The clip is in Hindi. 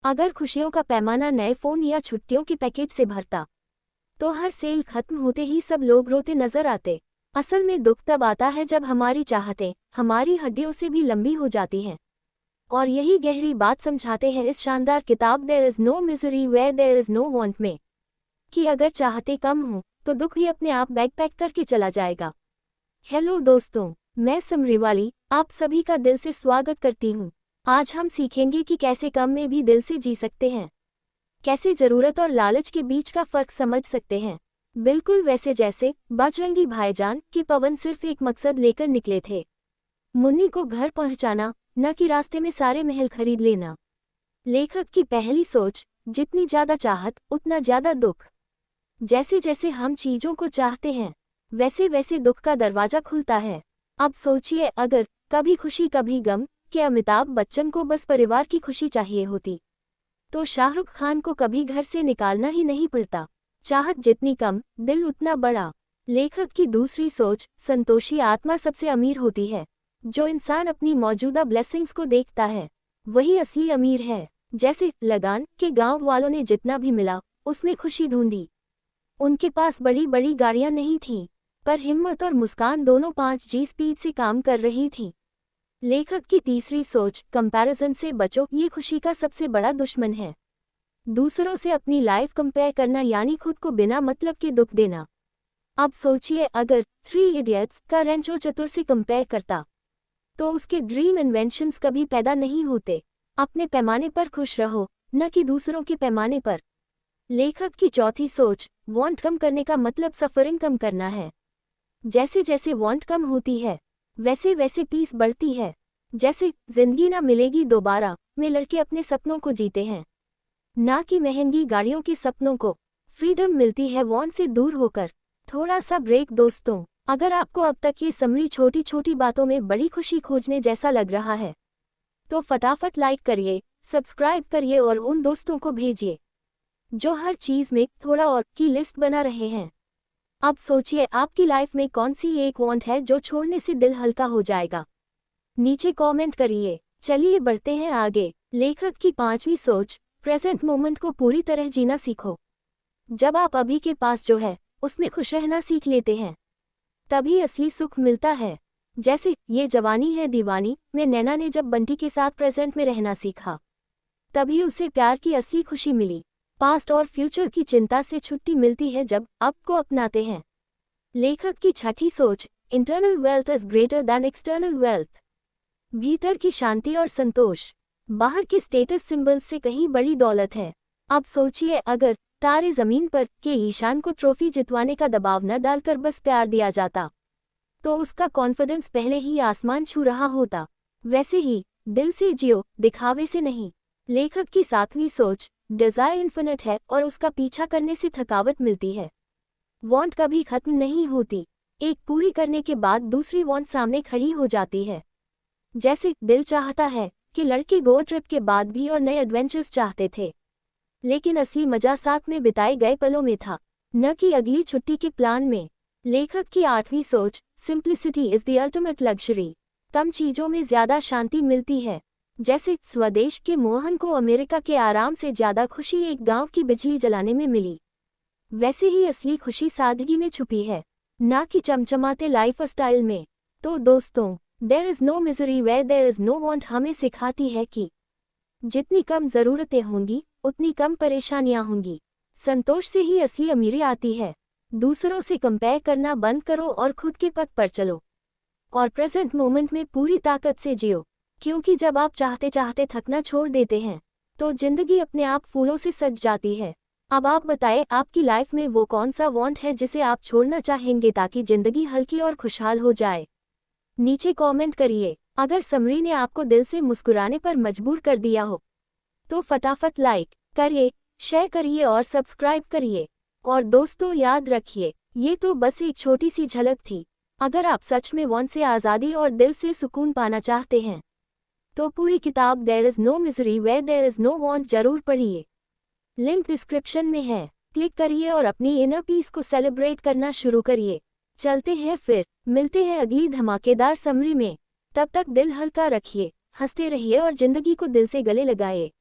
अगर खुशियों का पैमाना नए फ़ोन या छुट्टियों के पैकेज से भरता तो हर सेल खत्म होते ही सब लोग रोते नजर आते। असल में दुख तब आता है जब हमारी चाहतें हमारी हड्डियों से भी लंबी हो जाती हैं। और यही गहरी बात समझाते हैं इस शानदार किताब there is no misery where there is no want में, कि अगर चाहते कम हो तो दुख भी अपने आप बैग पैक करके चला जाएगा। हेलो दोस्तों, मैं समरीवाली आप सभी का दिल से स्वागत करती हूँ। आज हम सीखेंगे कि कैसे कम में भी दिल से जी सकते हैं, कैसे जरूरत और लालच के बीच का फर्क समझ सकते हैं। बिल्कुल वैसे जैसे बजरंगी भाईजान कि पवन सिर्फ एक मकसद लेकर निकले थे, मुन्नी को घर पहुंचाना, न कि रास्ते में सारे महल खरीद लेना। लेखक की पहली सोच, जितनी ज्यादा चाहत उतना ज्यादा दुख। जैसे जैसे हम चीजों को चाहते हैं वैसे वैसे दुख का दरवाजा खुलता है। अब सोचिए, अगर कभी खुशी कभी गम कि अमिताभ बच्चन को बस परिवार की खुशी चाहिए होती तो शाहरुख खान को कभी घर से निकालना ही नहीं पड़ता। चाहत जितनी कम दिल उतना बड़ा। लेखक की दूसरी सोच, संतोषी आत्मा सबसे अमीर होती है। जो इंसान अपनी मौजूदा ब्लेसिंग्स को देखता है वही असली अमीर है। जैसे लगान के गांव वालों ने जितना भी मिला उसमें खुशी ढूंढी। उनके पास बड़ी बड़ी गाड़ियां नहीं थीं, पर हिम्मत और मुस्कान दोनों 5G स्पीड से काम कर रही थी। लेखक की तीसरी सोच, कंपैरिजन से बचो, ये खुशी का सबसे बड़ा दुश्मन है। दूसरों से अपनी लाइफ कंपेयर करना यानी खुद को बिना मतलब के दुख देना। अब सोचिए, अगर 3 इडियट्स का रेंचो चतुर से कंपेयर करता तो उसके ड्रीम इन्वेंशंस कभी पैदा नहीं होते। अपने पैमाने पर खुश रहो, न कि दूसरों के पैमाने पर। लेखक की चौथी सोच, वांट कम करने का मतलब सफरिंग कम करना है। जैसे जैसे वांट कम होती है वैसे वैसे पीस बढ़ती है। जैसे जिंदगी ना मिलेगी दोबारा में लड़के अपने सपनों को जीते हैं, ना कि महंगी गाड़ियों के सपनों को। फ्रीडम मिलती है वांट से दूर होकर। थोड़ा सा ब्रेक दोस्तों, अगर आपको अब तक ये समरी छोटी छोटी बातों में बड़ी खुशी खोजने जैसा लग रहा है तो फटाफट लाइक करिए, सब्सक्राइब करिए और उन दोस्तों को भेजिए जो हर चीज़ में थोड़ा और की लिस्ट बना रहे हैं। अब सोचिए, आपकी लाइफ में कौन सी एक वांट है जो छोड़ने से दिल हल्का हो जाएगा। नीचे कमेंट करिए। चलिए बढ़ते हैं आगे। लेखक की पांचवी सोच, प्रेजेंट मोमेंट को पूरी तरह जीना सीखो। जब आप अभी के पास जो है उसमें खुश रहना सीख लेते हैं तभी असली सुख मिलता है। जैसे ये जवानी है दीवानी में नैना ने जब बंटी के साथ प्रेजेंट में रहना सीखा तभी उसे प्यार की असली खुशी मिली। पास्ट और फ्यूचर की चिंता से छुट्टी मिलती है जब अब को अपनाते हैं। लेखक की छठी सोच, internal wealth is greater than external wealth. भीतर की शांति और संतोष बाहर के स्टेटस सिंबल्स से कहीं बड़ी दौलत है। अब सोचिए, अगर तारे जमीन पर के ईशान को ट्रॉफी जितवाने का दबाव न डालकर बस प्यार दिया जाता तो उसका कॉन्फिडेंस पहले ही आसमान छू रहा होता। वैसे ही दिल से जियो, दिखावे से नहीं। लेखक की सातवीं सोच, डिजायर इन्फिनिट है और उसका पीछा करने से थकावट मिलती है। वांट कभी खत्म नहीं होती, एक पूरी करने के बाद दूसरी वांट सामने खड़ी हो जाती है। जैसे दिल चाहता है कि लड़के गो ट्रिप के बाद भी और नए एडवेंचर्स चाहते थे, लेकिन असली मजा साथ में बिताए गए पलों में था, न कि अगली छुट्टी के प्लान में। लेखक की आठवीं सोच, simplicity is the ultimate luxury. कम चीजों में ज्यादा शांति मिलती है। जैसे स्वदेश के मोहन को अमेरिका के आराम से ज्यादा खुशी एक गांव की बिजली जलाने में मिली, वैसे ही असली खुशी सादगी में छुपी है, ना कि चमचमाते लाइफ स्टाइल में। तो दोस्तों, there is no misery where there is no want हमें सिखाती है कि जितनी कम जरूरतें होंगी उतनी कम परेशानियां होंगी। संतोष से ही असली अमीरी आती है। दूसरों से कंपेयर करना बंद करो और खुद के पथ पर चलो और प्रेजेंट मोमेंट में पूरी ताकत से जियो, क्योंकि जब आप चाहते चाहते थकना छोड़ देते हैं तो जिंदगी अपने आप फूलों से सज जाती है। अब आप बताएं, आपकी लाइफ में वो कौन सा वांट है जिसे आप छोड़ना चाहेंगे ताकि जिंदगी हल्की और खुशहाल हो जाए। नीचे कमेंट करिए। अगर समरी ने आपको दिल से मुस्कुराने पर मजबूर कर दिया हो तो फटाफट लाइक करिए, शेयर करिए और सब्सक्राइब करिए। और दोस्तों याद रखिए, ये तो बस एक छोटी सी झलक थी। अगर आप सच में वांट से आज़ादी और दिल से सुकून पाना चाहते हैं तो पूरी किताब there is no misery where there is no want जरूर पढ़िए। लिंक डिस्क्रिप्शन में है, क्लिक करिए और अपनी इनर पीस को सेलिब्रेट करना शुरू करिए। चलते हैं, फिर मिलते हैं अगली धमाकेदार समरी में। तब तक दिल हल्का रखिए, हंसते रहिए और जिंदगी को दिल से गले लगाइए।